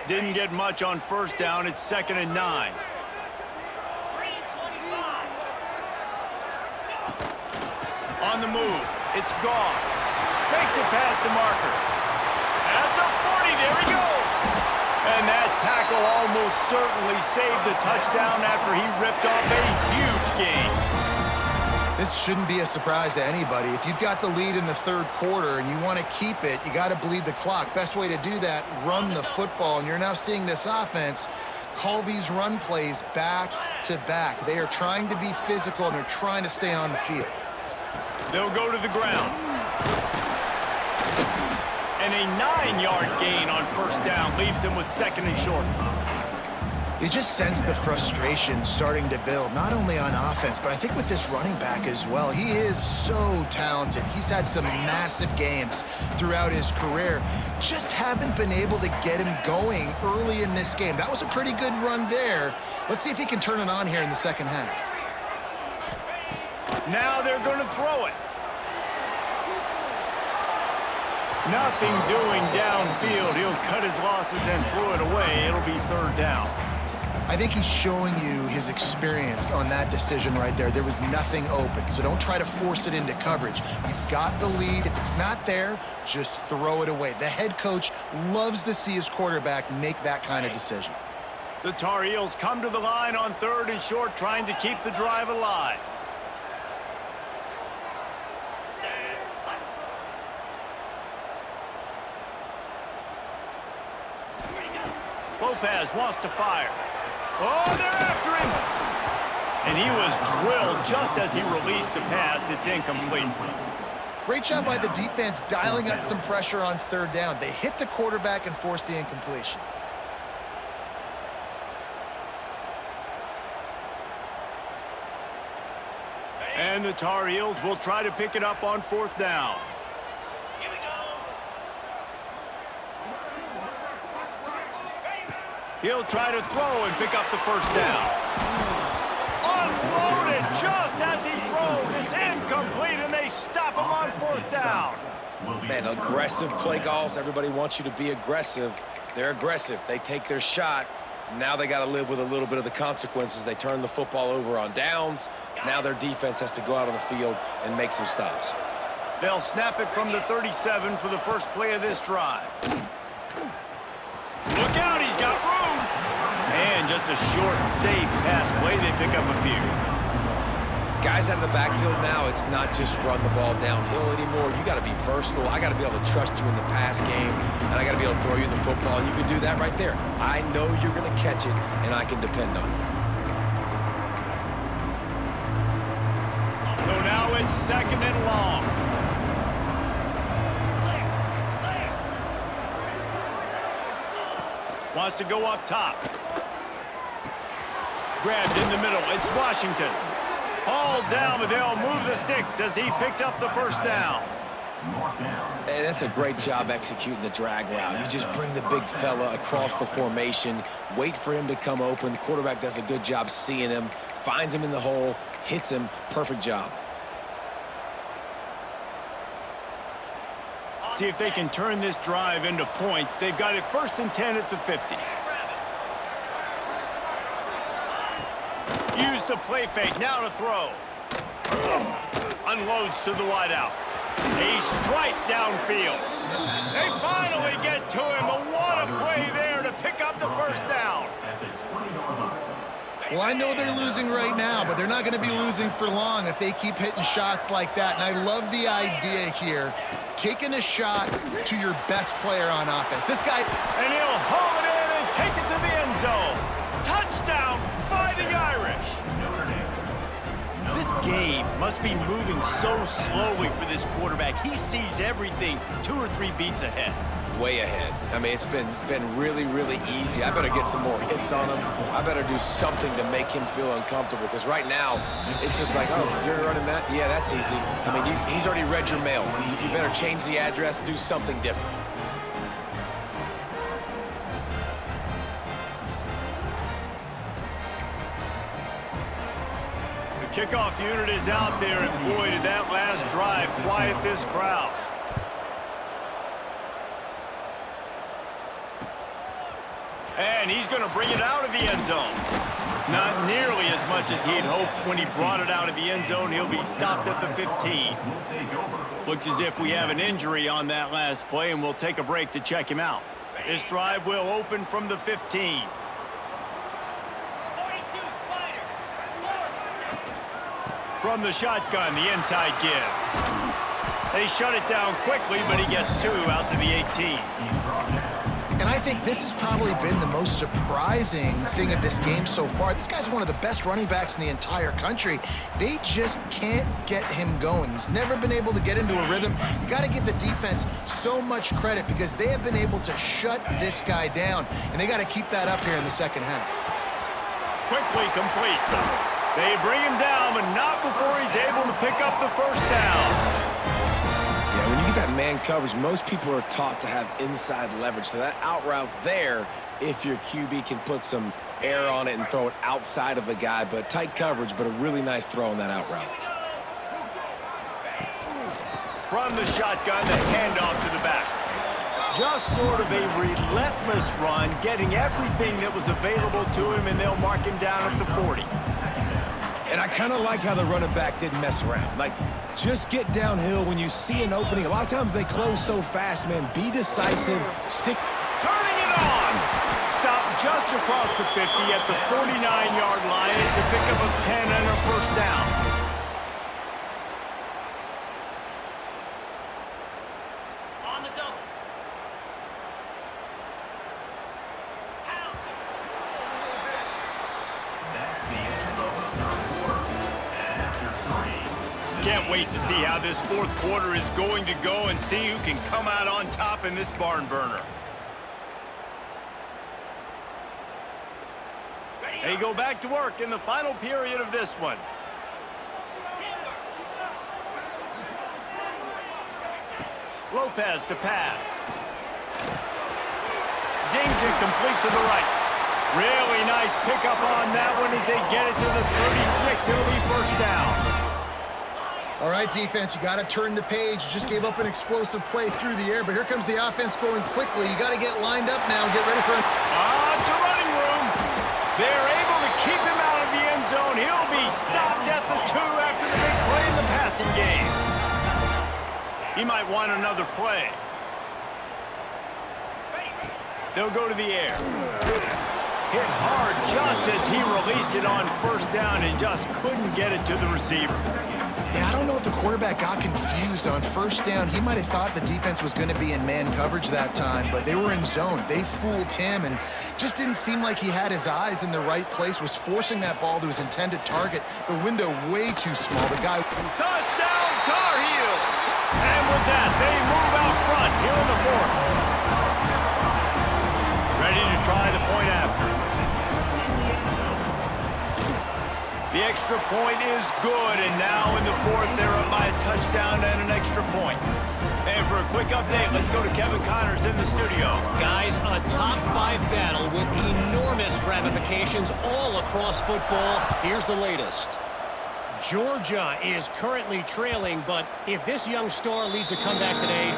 Speaker 1: Didn't get much on first down. It's 2nd and 9. On the move, it's Goss. Makes it past the marker. At the 40, there he goes. And that tackle almost certainly saved the touchdown after he ripped off a huge gain.
Speaker 2: This shouldn't be a surprise to anybody. If you've got the lead in the third quarter and you want to keep it, you got to bleed the clock. Best way to do that, run the football. And you're now seeing this offense call these run plays back to back. They are trying to be physical, and they're trying to stay on the field.
Speaker 1: They'll go to the ground. And a 9-yard gain on first down leaves them with 2nd and short.
Speaker 2: You just sense the frustration starting to build, not only on offense, but I think with this running back as well. He is so talented. He's had some massive games throughout his career. Just haven't been able to get him going early in this game. That was a pretty good run there. Let's see if he can turn it on here in the second half.
Speaker 1: Now they're going to throw it. Nothing doing downfield. He'll cut his losses and throw it away. It'll be third down.
Speaker 2: I think he's showing you his experience on that decision right there. There was nothing open, so don't try to force it into coverage. You've got the lead. If it's not there, just throw it away. The head coach loves to see his quarterback make that kind of decision.
Speaker 1: The Tar Heels come to the line on 3rd and short, trying to keep the drive alive. Lopez wants to fire. Oh, they're after him! And he was drilled just as he released the pass. It's incomplete.
Speaker 2: Great job by the defense dialing up some pressure on 3rd down. They hit the quarterback and forced the incompletion.
Speaker 1: And the Tar Heels will try to pick it up on 4th down. He'll try to throw and pick up the first down. Unloaded just as he throws. It's incomplete, and they stop him on 4th down.
Speaker 3: Man, aggressive play calls. Everybody wants you to be aggressive. They're aggressive. They take their shot. Now they got to live with a little bit of the consequences. They turn the football over on downs. Now their defense has to go out on the field and make some stops.
Speaker 1: They'll snap it from the 37 for the first play of this drive. Look out, he's got room. And just a short, safe pass play. They pick up a few.
Speaker 3: Guys out of the backfield now, it's not just run the ball downhill anymore. You got to be versatile. I got to be able to trust you in the pass game, and I got to be able to throw you the football. And you can do that right there. I know you're going to catch it, and I can depend on you.
Speaker 1: So now it's 2nd and long. Wants to go up top. Grabbed in the middle. It's Washington. All down, but they'll move the sticks as he picks up the first down.
Speaker 3: Hey, that's a great job executing the drag route. You just bring the big fella across the formation, wait for him to come open. The quarterback does a good job seeing him, finds him in the hole, hits him. Perfect job.
Speaker 1: See if they can turn this drive into points. They've got it 1st and 10 at the 50. Use the play fake, now to throw. Unloads to the wideout. A strike downfield. They finally get to him, but what a play there to pick up the first down.
Speaker 2: Well, I know they're losing right now, but they're not going to be losing for long if they keep hitting shots like that. And I love the idea here, taking a shot to your best player on offense. This guy...
Speaker 1: And he'll haul it in and take it to the end zone. Touchdown, Fighting Irish. This game must be moving so slowly for this quarterback. He sees everything 2 or 3 beats ahead.
Speaker 3: Way ahead. I mean, it's been really, really easy. I better get some more hits on him. I better do something to make him feel uncomfortable, because right now, it's just like, oh, you're running that? Yeah, that's easy. I mean, he's already read your mail. You better change the address, do something different.
Speaker 1: The kickoff unit is out there, and boy, did that last drive quiet this crowd. And he's going to bring it out of the end zone. Not nearly as much as he'd hoped when he brought it out of the end zone. He'll be stopped at the 15. Looks as if we have an injury on that last play, and we'll take a break to check him out. This drive will open from the 15. From the shotgun, the inside give. They shut it down quickly, but he gets 2 out to the 18.
Speaker 2: And I think this has probably been the most surprising thing of this game so far. This guy's one of the best running backs in the entire country. They just can't get him going. He's never been able to get into a rhythm. You got to give the defense so much credit, because they have been able to shut this guy down, and they got to keep that up here in the second half.
Speaker 1: Quickly complete. They bring him down, but not before he's able to pick up the first down.
Speaker 3: Yeah, when you get that man coverage, most people are taught to have inside leverage. So that out route's there if your QB can put some air on it and throw it outside of the guy. But tight coverage, but a really nice throw on that out route.
Speaker 1: From the shotgun, the handoff to the back. Just sort of a relentless run, getting everything that was available to him, and they'll mark him down at the 40.
Speaker 3: And I kind of like how the running back didn't mess around. Like, just get downhill when you see an opening. A lot of times they close so fast, man. Be decisive. Stick.
Speaker 1: Turning it on. Stop just across the 50 at the 49-yard line. It's a pickup of 10 and a first down. On the double. Can't wait to see how this 4th quarter is going to go and see who can come out on top in this barn burner. They go back to work in the final period of this one. Lopez to pass. Zings it complete to the right. Really nice pickup on that one as they get it to the 36. It'll be first down.
Speaker 2: All right, defense, you got to turn the page. You just gave up an explosive play through the air, but here comes the offense going quickly. You got to get lined up now and get ready for it.
Speaker 1: To running room. They're able to keep him out of the end zone. He'll be stopped at the 2 after the big play in the passing game. He might want another play. They'll go to the air. Hit hard just as he released it on first down and just couldn't get it to the receiver.
Speaker 2: Yeah, I don't know if the quarterback got confused on first down. He might have thought the defense was going to be in man coverage that time, but they were in zone. They fooled him and just didn't seem like he had his eyes in the right place, was forcing that ball to his intended target. The window way too small. The guy...
Speaker 1: Touchdown, Tar Heels! And with that, they move out front here in the fourth. Ready to try the point after. The extra point is good, and now in the fourth, they're up by a touchdown and an extra point. And for a quick update, let's go to Kevin Connors in the studio.
Speaker 4: Guys, a top-5 battle with enormous ramifications all across football. Here's the latest. Georgia is currently trailing, but if this young star leads a comeback today,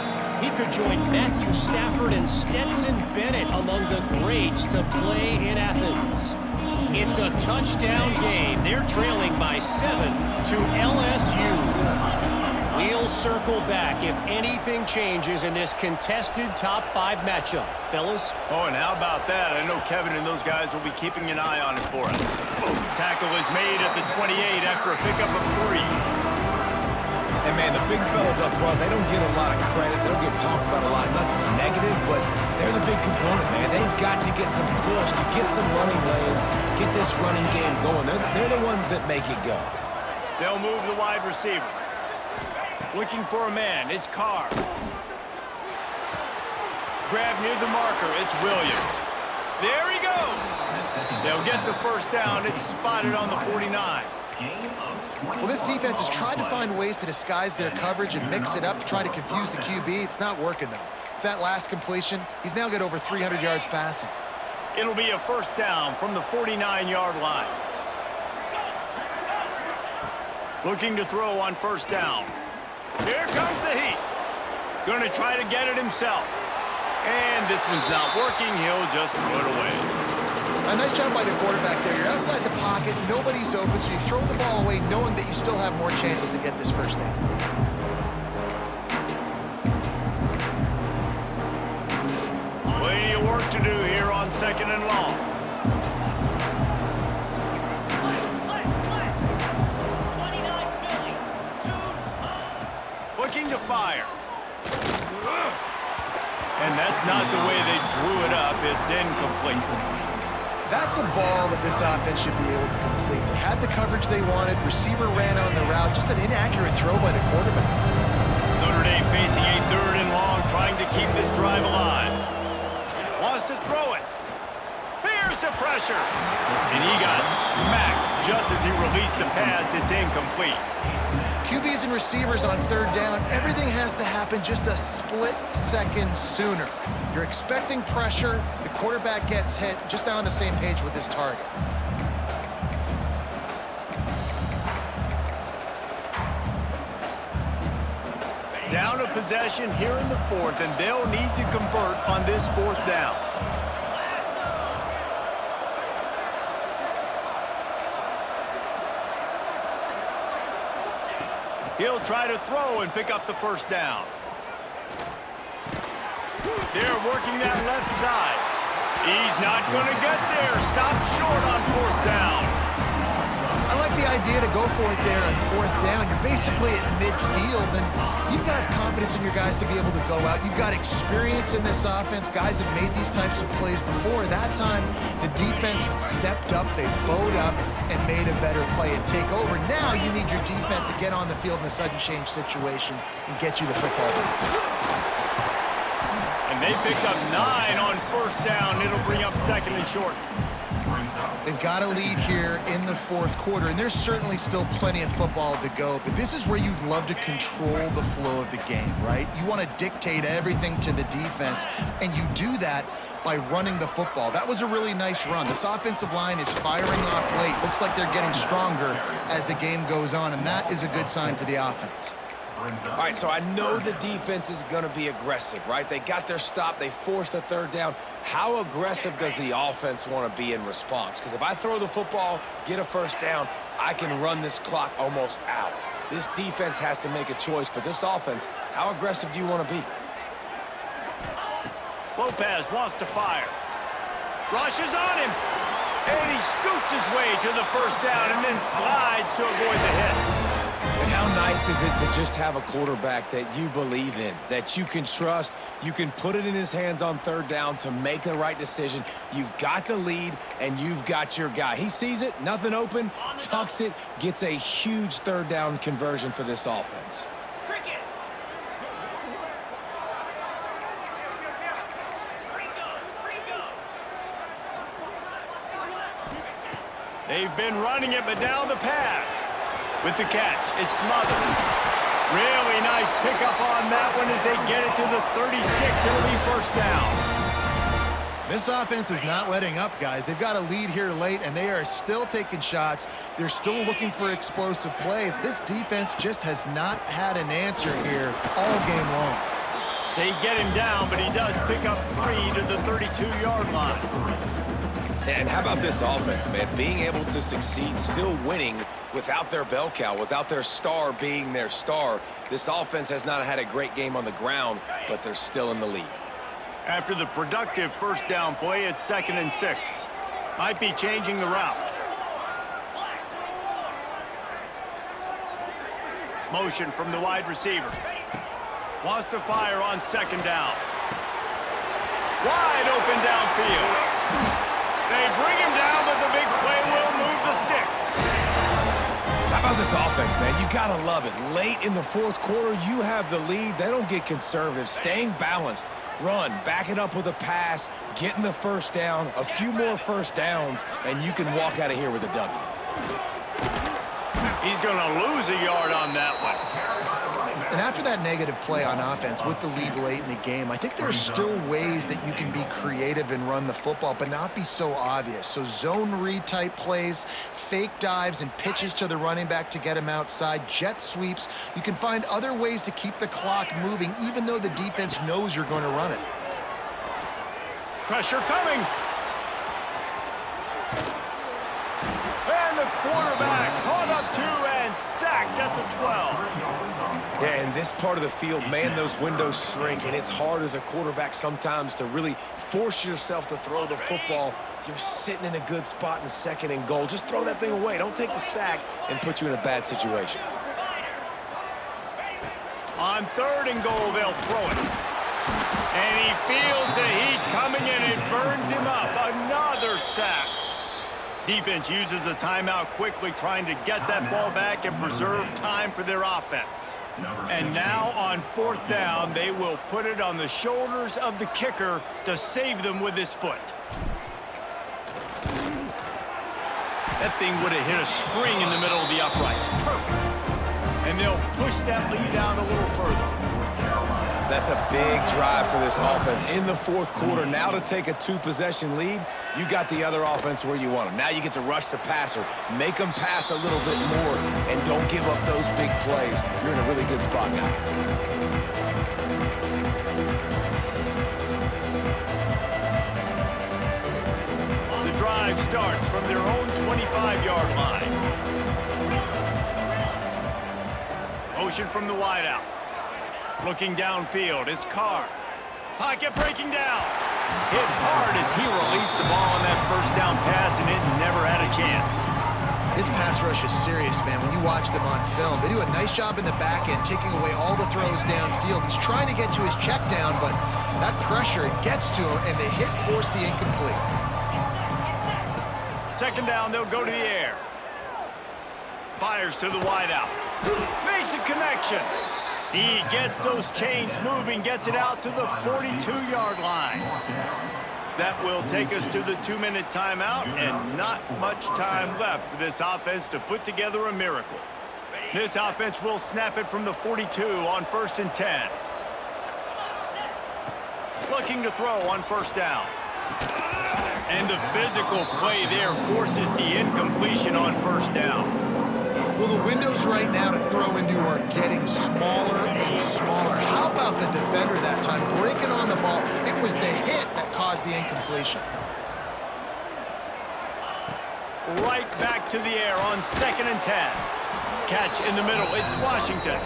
Speaker 4: he could join Matthew Stafford and Stetson Bennett among the greats to play in Athens. It's a touchdown game. They're trailing by 7 to LSU. We'll circle back if anything changes in this contested top-5 matchup. Fellas?
Speaker 1: Oh, and how about that? I know Kevin and those guys will be keeping an eye on it for us. Tackle is made at the 28 after a pickup of 3.
Speaker 3: And, man, the big fellas up front, they don't get a lot of credit. They don't get talked about a lot unless it's negative, but they're the big component, man. They've got to get some push, to get some running lanes, get this running game going. They're the ones that make it go.
Speaker 1: They'll move the wide receiver. Looking for a man. It's Carr. Grab near the marker. It's Williams. There he goes. They'll get the first down. It's spotted on the 49.
Speaker 2: Well, this defense has tried to find ways to disguise their coverage and mix it up to try to confuse the QB. It's not working, though. With that last completion, he's now got over 300 yards passing.
Speaker 1: It'll be a first down from the 49-yard line. Looking to throw on first down. Here comes the heat. Going to try to get it himself. And this one's not working. He'll just throw it away.
Speaker 2: A nice job by the quarterback there. You're outside the pocket, nobody's open, so you throw the ball away knowing that you still have more chances to get this first down.
Speaker 1: Plenty of work to do here on second and long. Looking to fire. And that's not the way they drew it up. It's incomplete.
Speaker 2: That's a ball that this offense should be able to complete. They had the coverage they wanted. Receiver ran on the route. Just an inaccurate throw by the quarterback.
Speaker 1: Notre Dame facing a third and long, trying to keep this drive alive. Wants to throw it. Here's the pressure. And he got smacked just as he released the pass. It's incomplete.
Speaker 2: QBs and receivers on third down, everything has to happen just a split second sooner. You're expecting pressure, the quarterback gets hit, just now on the same page with his target.
Speaker 1: Down a possession here in the fourth, and they'll need to convert on this fourth down. He'll try to throw and pick up the first down. They're working that left side. He's not going to get there. Stop short on fourth down.
Speaker 2: I like the idea to go for it there on fourth down. You're basically at midfield, and you've got confidence in your guys to be able to go out. You've got experience in this offense. Guys have made these types of plays before. That time, the defense stepped up. They bowed up and made a better play and take over. Now you need your defense to get on the field in a sudden change situation and get you the football back.
Speaker 1: And they picked up 9 on first down. It'll bring up second and short.
Speaker 2: They've got a lead here in the fourth quarter, and there's certainly still plenty of football to go, but this is where you'd love to control the flow of the game, right? You want to dictate everything to the defense, and you do that by running the football. That was a really nice run. This offensive line is firing off late. Looks like they're getting stronger as the game goes on, and that is a good sign for the offense.
Speaker 3: All right, so I know the defense is going to be aggressive, right? They got their stop. They forced a third down. How aggressive does the offense want to be in response? Because if I throw the football, get a first down, I can run this clock almost out. This defense has to make a choice, but this offense, how aggressive do you want to be?
Speaker 1: Lopez wants to fire. Rushes on him. And he scoots his way to the first down and then slides to avoid the hit.
Speaker 3: And how nice is it to just have a quarterback that you believe in, that you can trust, you can put it in his hands on third down to make the right decision. You've got the lead, and you've got your guy. He sees it, nothing open, tucks it, gets a huge third down conversion for this offense.
Speaker 1: They've been running it, but now the pass. With the catch, it's Smothers. Really nice pickup on that one as they get it to the 36. It'll be first down.
Speaker 2: This offense is not letting up, guys. They've got a lead here late, and they are still taking shots. They're still looking for explosive plays. This defense just has not had an answer here all game long.
Speaker 1: They get him down, but he does pick up 3 to the 32-yard line.
Speaker 3: And how about this offense, man? Being able to succeed, still winning without their bell cow, without their star being their star. This offense has not had a great game on the ground, but they're still in the lead.
Speaker 1: After the productive first down play, it's 2nd and 6. Might be changing the route. Motion from the wide receiver. Wants to fire on 2nd down. Wide open downfield. They bring him down, but the big play will move the sticks.
Speaker 3: How about this offense, man? You gotta love it. Late in the fourth quarter, you have the lead. They don't get conservative. Staying balanced. Run, back it up with a pass, getting the first down, a few more first downs, and you can walk out of here with a W.
Speaker 1: He's going to lose a yard on that one.
Speaker 2: And after that negative play on offense with the lead late in the game, I think there are still ways that you can be creative and run the football, but not be so obvious. So zone read type plays, fake dives and pitches to the running back to get him outside, jet sweeps. You can find other ways to keep the clock moving, even though the defense knows you're going to run it.
Speaker 1: Pressure coming. And the quarterback caught up to and sacked at the 12.
Speaker 3: Yeah, in this part of the field, man, those windows shrink, and it's hard as a quarterback sometimes to really force yourself to throw the football. You're sitting in a good spot in 2nd and goal. Just throw that thing away. Don't take the sack and put you in a bad situation.
Speaker 1: On 3rd and goal, they'll throw it. And he feels the heat coming in. It burns him up. Another sack. Defense uses a timeout quickly, trying to get that ball back and preserve time for their offense. And now on 4th down, they will put it on the shoulders of the kicker to save them with his foot. That thing would have hit a string in the middle of the uprights. Perfect. And they'll push that lead out a little further.
Speaker 3: That's a big drive for this offense in the 4th quarter. Now to take a 2-possession lead, you got the other offense where you want them. Now you get to rush the passer, make them pass a little bit more, and don't give up those big plays. You're in a really good spot now.
Speaker 1: The drive starts from their own 25-yard line. Motion from the wideout. Looking downfield, it's Carr. Pocket breaking down. Hit hard as he released the ball on that first down pass, and it never had a chance.
Speaker 2: This pass rush is serious, man. When you watch them on film, they do a nice job in the back end, taking away all the throws downfield. He's trying to get to his check down, but that pressure, it gets to him, and the hit forced the incomplete.
Speaker 1: 2nd down, they'll go to the air. Fires to the wideout. Makes a connection. He gets those chains moving, gets it out to the 42-yard line. That will take us to the 2-minute timeout, and not much time left for this offense to put together a miracle. This offense will snap it from the 42 on 1st and 10. Looking to throw on 1st down. And the physical play there forces the incompletion on 1st down.
Speaker 2: Well, the windows right now to throw into are getting smaller and smaller. How about the defender that time breaking on the ball? It was the hit that caused the incompletion.
Speaker 1: Right back to the air on 2nd and 10. Catch in the middle. It's Washington.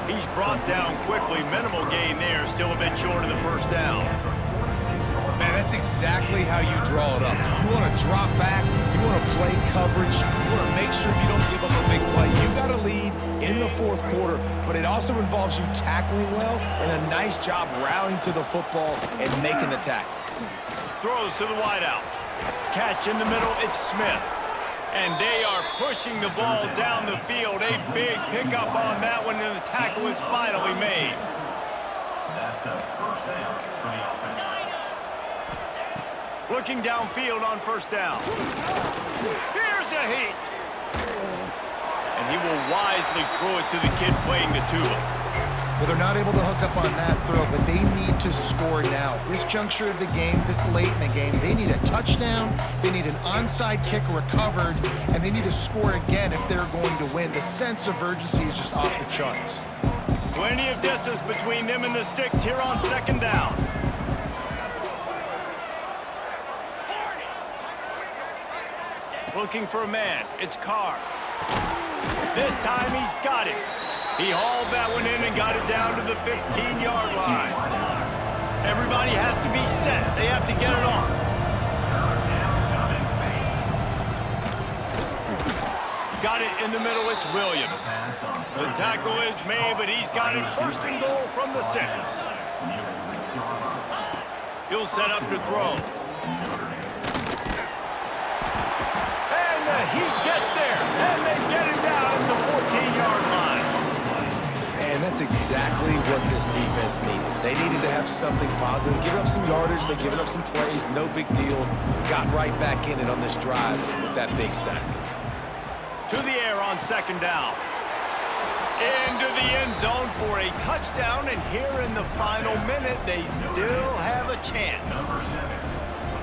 Speaker 1: He's brought down quickly. Minimal gain there. Still a bit short of the 1st down.
Speaker 3: Man, that's exactly how you draw it up. You want to drop back, want to play coverage. You want to make sure you don't give up a big play. You got to lead in the fourth quarter, but it also involves you tackling well and a nice job rallying to the football and making the tackle.
Speaker 1: Throws to the wideout. Catch in the middle, it's Smith. And they are pushing the ball down the field. A big pickup on that one, and the tackle is finally made.
Speaker 5: That's a first down for the offense.
Speaker 1: Looking downfield on first down. Here's a heat. And he will wisely throw it to the kid playing the tuba.
Speaker 2: Well, they're not able to hook up on that throw, but they need to score now. This juncture of the game, this late in the game, they need a touchdown, they need an onside kick recovered, and they need to score again if they're going to win. The sense of urgency is just off the charts.
Speaker 1: Plenty of distance between them and the sticks here on second down. Looking for a man, it's Carr. This time he's got it. He hauled that one in and got it down to the 15-yard line. Everybody has to be set. They have to get it off. Got it in the middle, it's Williams. The tackle is made, but he's got it first and goal from the 6. He'll set up to throw. And the heat gets there, and they get him down at the 14-yard line.
Speaker 3: And that's exactly what this defense needed. They needed to have something positive. Giving up some yardage, they given up some plays, no big deal. Got right back in it on this drive with that big sack.
Speaker 1: To the air on second down. Into the end zone for a touchdown, and here in the final minute, they still have a chance.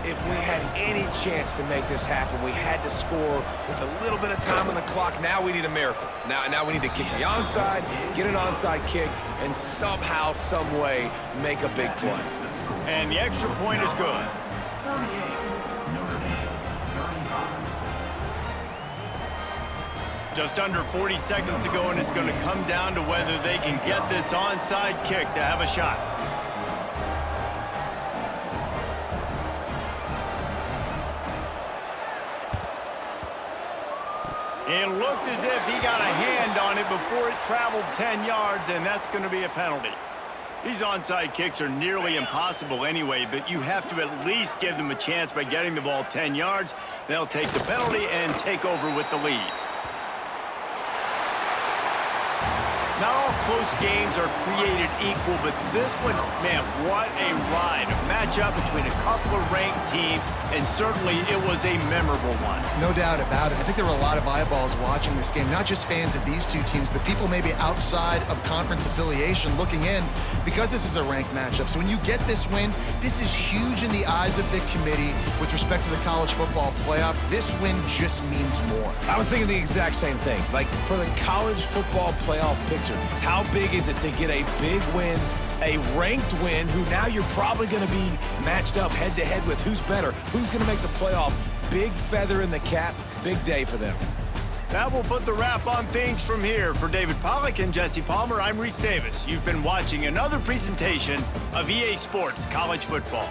Speaker 3: If we had any chance to make this happen, we had to score with a little bit of time on the clock. Now we need a miracle. Now we need to kick the onside, get an onside kick, and somehow, some way, make a big play.
Speaker 1: And the extra point is good. Just under 40 seconds to go, and it's going to come down to whether they can get this onside kick to have a shot. It looked as if he got a hand on it before it traveled 10 yards, and that's going to be a penalty. These onside kicks are nearly impossible anyway, but you have to at least give them a chance by getting the ball 10 yards. They'll take the penalty and take over with the lead. Not all close games are created equal, but this one, man, what a ride. A matchup between a couple of ranked teams, and certainly it was a memorable one.
Speaker 2: No doubt about it. I think there were a lot of eyeballs watching this game, not just fans of these two teams, but people maybe outside of conference affiliation looking in because this is a ranked matchup. So when you get this win, this is huge in the eyes of the committee with respect to the college football playoff. This win just means more.
Speaker 3: I was thinking the exact same thing. Like, for the college football playoff picture, how big is it to get a big win, a ranked win, who now you're probably going to be matched up head-to-head with who's better, who's going to make the playoff. Big feather in the cap, big day for them.
Speaker 1: That will put the wrap on things from here. For David Pollack and Jesse Palmer, I'm Reese Davis. You've been watching another presentation of EA Sports College Football.